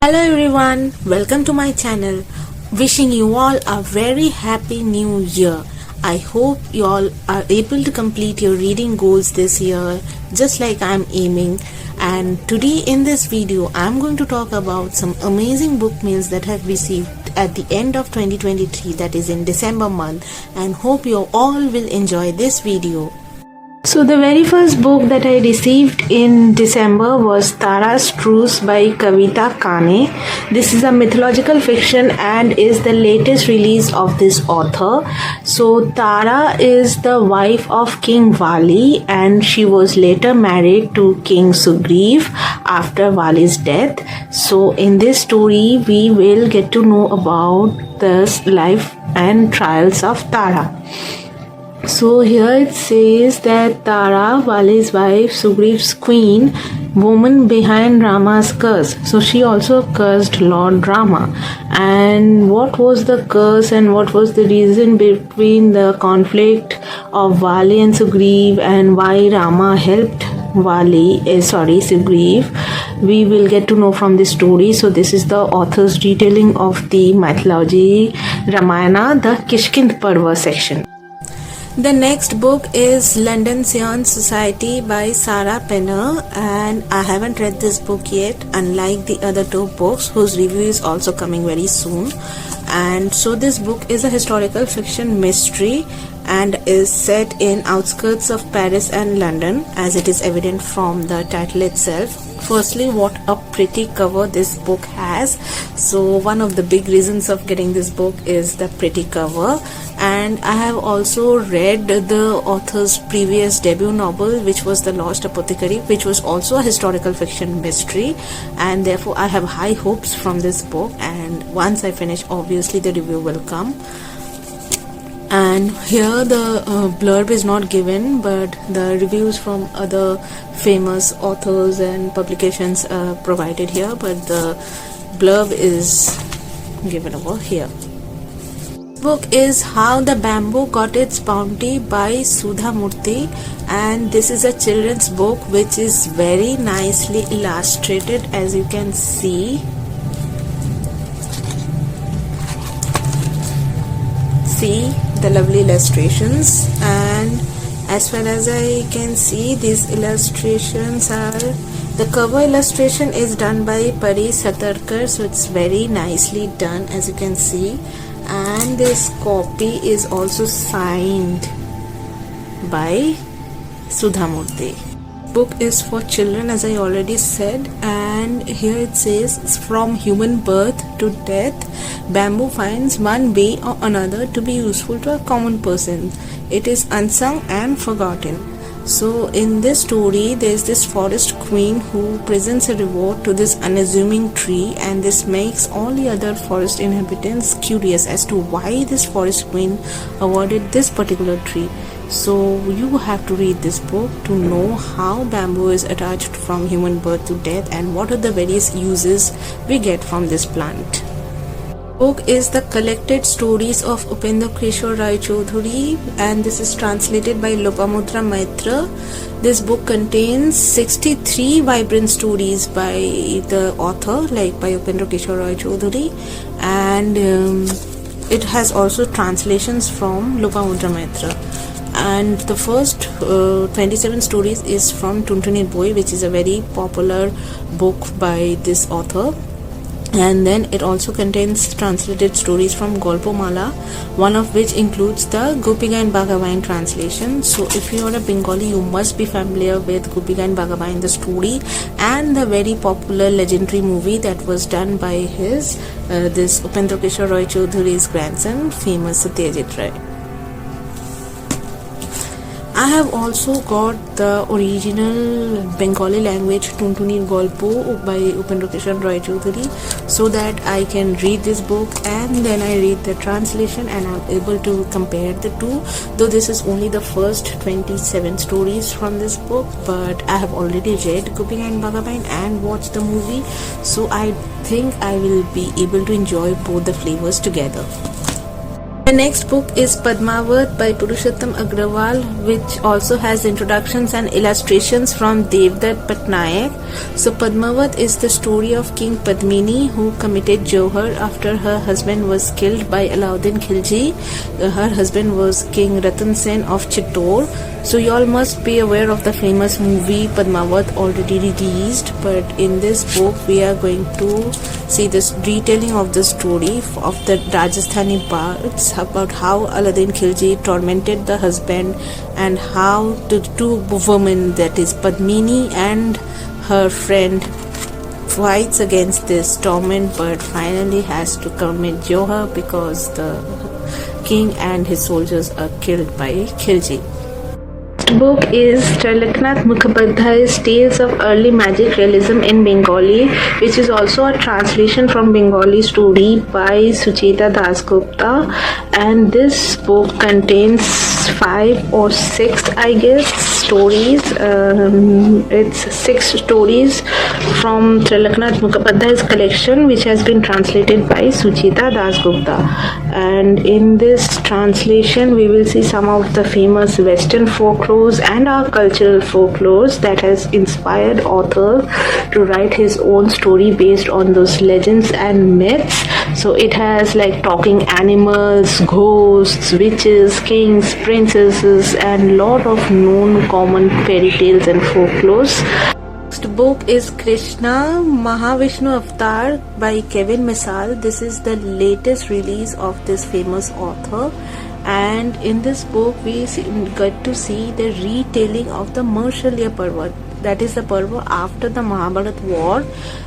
Hello everyone, welcome to my channel. Wishing you all a very happy new year. I hope you all are able to complete your reading goals this year just like I'm aiming. And today in this video I'm going to talk about some amazing book mails that I've received at the end of 2023, that is in December month, and hope you all will enjoy this video. So the very first book that I received in December was Tara's Truce by Kavita Kane. This is a mythological fiction and is the latest release of this author. So Tara is the wife of King Vali and she was later married to King Sugriv after Vali's death. So in this story we will get to know about the life and trials of Tara. So here it says that Tara, Vali's wife, Sugriv's queen, woman behind Rama's curse. So she also cursed Lord Rama. And what was the curse and what was the reason between the conflict of Vali and Sugriv, and why Rama helped Sugriv, we will get to know from this story. So this is the author's retelling of the mythology Ramayana, the Kishkind Parva section. The next book is London Science Society by Sarah Penner, and I haven't read this book yet, unlike the other two books whose review is also coming very soon. And so this book is a historical fiction mystery and is set in outskirts of Paris and London, as it is evident from the title itself. Firstly, what a pretty cover this book has. So one of the big reasons of getting this book is the pretty cover. And I have also read the author's previous debut novel, which was The Lost Apothecary, which was also a historical fiction mystery, and therefore I have high hopes from this book, and once I finish, obviously the review will come. And here the blurb is not given, but the reviews from other famous authors and publications are provided here, but the blurb is given over here. Book is How the Bamboo Got Its Bounty by Sudha Murthy, and this is a children's book which is very nicely illustrated, as you can see. See the lovely illustrations, and as far as I can see, these illustrations are, the cover illustration is done by Pari Satarkar, so it's very nicely done, as you can see. And this copy is also signed by Sudha Murthy. Book is for children, as I already said, and here it says, from human birth to death, bamboo finds one way or another to be useful to a common person. It is unsung and forgotten. So in this story, there is this forest queen who presents a reward to this unassuming tree, and this makes all the other forest inhabitants curious as to why this forest queen awarded this particular tree. So you have to read this book to know how bamboo is attached from human birth to death and what are the various uses we get from this plant. Book is the collected stories of Upendra Kishore Rai Choudhury, and this is translated by Lopamudra Maitra. This book contains 63 vibrant stories by the author, like by Upendra Kishore Rai Choudhury, and it has also translations from Lopamudra Maitra. And the first 27 stories is from Tuntunir Boy, which is a very popular book by this author. And then it also contains translated stories from Golpomala, one of which includes the Gopika and Bhagavan translation. So if you are a Bengali, you must be familiar with Gopika and Bhagavan, the story, and the very popular legendary movie that was done by his this Upendra Kishore Rai Choudhury's grandson, famous Satyajit Ray. I have also got the original Bengali language Tuntunir Golpo by Upendra Kishore Rai Choudhury, so that I can read this book and then I read the translation and I'm able to compare the two. Though this is only the first 27 stories from this book, but I have already read Gopika and Bhagavan and watched the movie, so I think I will be able to enjoy both the flavors together. The next book is Padmavat by Purushottam Agrawal, which also has introductions and illustrations from Devdutt Patnaik. So Padmavat is the story of King Padmini, who committed Johar after her husband was killed by Alauddin Khilji. Her husband was King Ratan Sen of Chittor. So you all must be aware of the famous movie Padmavat already released, but in this book we are going to see this retelling of the story of the Rajasthani parts about how Alauddin Khilji tormented the husband and how the two women, that is Padmini and her friend, fights against this torment but finally has to commit Johar because the king and his soldiers are killed by Khilji. Next book is Trailaknath Mukhopadhyay's Tales of Early Magic Realism in Bengali, which is also a translation from Bengali story by Sucheta Dasgupta, and this book contains 5 or 6, I guess, stories. It's 6 stories from Trailaknath Mukhopadhyay's collection, which has been translated by Sucheta Dasgupta. And in this translation we will see some of the famous Western folklore and our cultural folklores that has inspired author to write his own story based on those legends and myths. So it has like talking animals, ghosts, witches, kings, princesses, and lot of known common fairy tales and folklores. Next book is Krishna Mahavishnu Avatar by Kevin Misal. This is the latest release of this famous author, and in this book we get to see the retelling of the Marshalya Parva, that is the Parva after the Mahabharat war,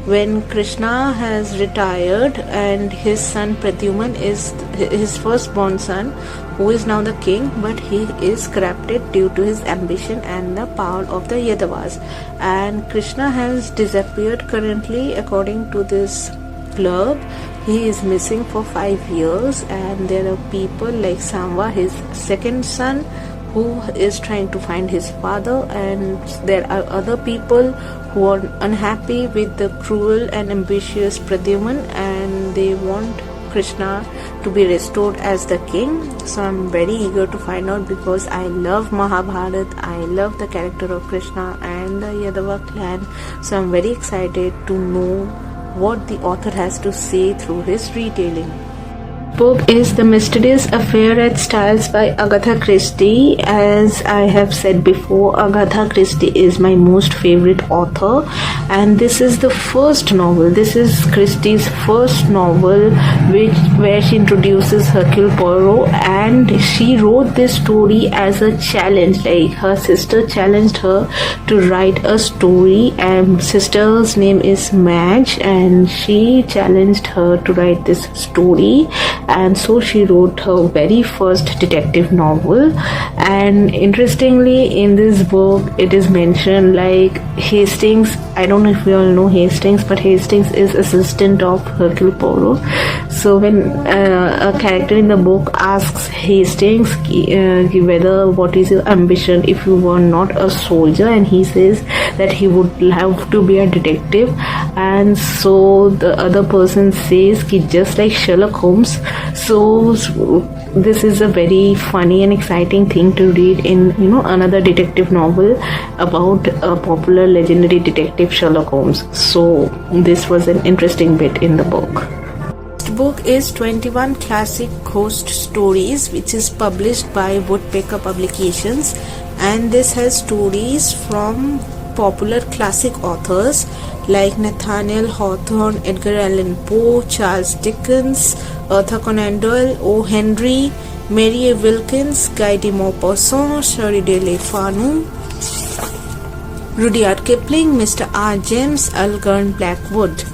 when Krishna has retired and his son Pradyuman is his firstborn son, who is now the king, but he is corrupted due to his ambition and the power of the Yadavas, and Krishna has disappeared currently. According to this club, he is missing for 5 years, and there are people like Samva, his second son, who is trying to find his father, and there are other people who are unhappy with the cruel and ambitious Pradyuman, and they want Krishna to be restored as the king. So I'm very eager to find out because I love Mahabharat, I love the character of Krishna and the Yadava clan. So I'm very excited to know what the author has to say through his retelling. Book is The Mysterious Affair at Styles by Agatha Christie. As I have said before, Agatha Christie is my most favorite author, and this is the first novel. This is Christie's first novel, where she introduces Hercule Poirot, and she wrote this story as a challenge. Like, her sister challenged her to write a story, and sister's name is Madge, and she challenged her to write this story. And so she wrote her very first detective novel. And interestingly, in this book it is mentioned like Hastings, I don't know if you all know Hastings, but Hastings is assistant of Hercule Poirot. So when a character in the book asks Hastings whether what is your ambition if you were not a soldier, and he says that he would love to be a detective, and so the other person says ki just like Sherlock Holmes. So this is a very funny and exciting thing to read in another detective novel about a popular legendary detective Sherlock Holmes. So this was an interesting bit in the book. Book is 21 Classic Ghost Stories, which is published by Woodpecker Publications, and this has stories from popular classic authors like Nathaniel Hawthorne, Edgar Allan Poe, Charles Dickens, Arthur Conan Doyle, O. Henry, Mary A. Wilkins, Guy de Maupassant, Sheridan Le Fanu, Rudyard Kipling, Mr. R. James, Algernon Blackwood.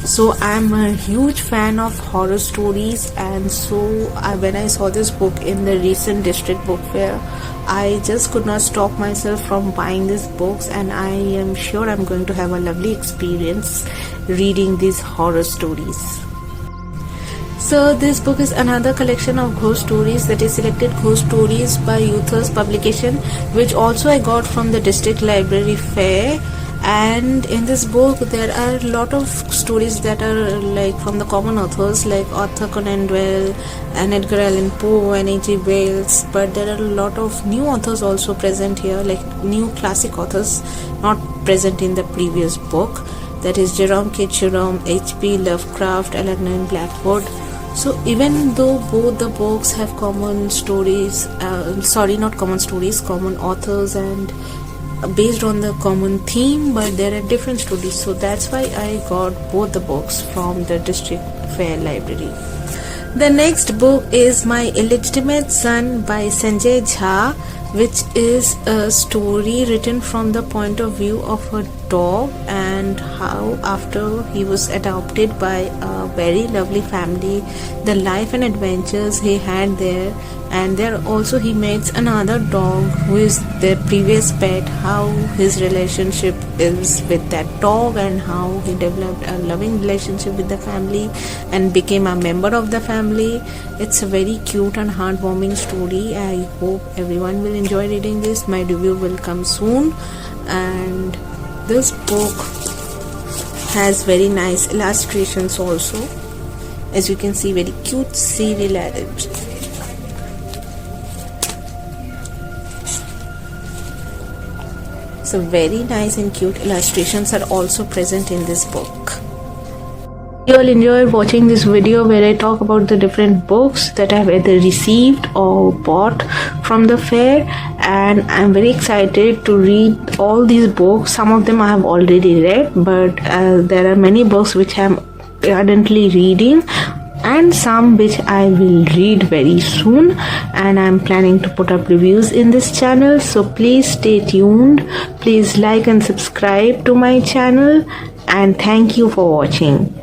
So I'm a huge fan of horror stories, and so when I saw this book in the recent district book fair, I just could not stop myself from buying these books, and I am sure I'm going to have a lovely experience reading these horror stories. So this book is another collection of ghost stories, that is Selected Ghost Stories by Euthers Publication, which also I got from the district library fair. And in this book there are a lot of stories that are like from the common authors like Arthur Conan Doyle and Edgar Allan Poe and H.G. Wells, but there are a lot of new authors also present here, like new classic authors not present in the previous book, that is Jerome K. Jerome, H.P. Lovecraft, Alan Blackwood. So even though both the books have common stories, common authors and based on the common theme, but there are different stories, so that's why I got both the books from the District Fair Library. The next book is My Illegitimate Son by Sanjay Jha, which is a story written from the point of view of a dog and how after he was adopted by a very lovely family, the life and adventures he had there, and there also he meets another dog who is their previous pet, how his relationship is with that dog and how he developed a loving relationship with the family and became a member of the family. It's a very cute and heartwarming story. I hope everyone will enjoy reading this. My review will come soon, and this book has very nice illustrations also, as you can see, very cute serial. So very nice and cute illustrations are also present in this book. You all enjoyed watching this video where I talk about the different books that I have either received or bought from the fair, and I'm very excited to read all these books. Some of them I have already read, but there are many books which I'm currently reading and some which I will read very soon, and I'm planning to put up reviews in this channel, so please stay tuned. Please like and subscribe to my channel, and thank you for watching.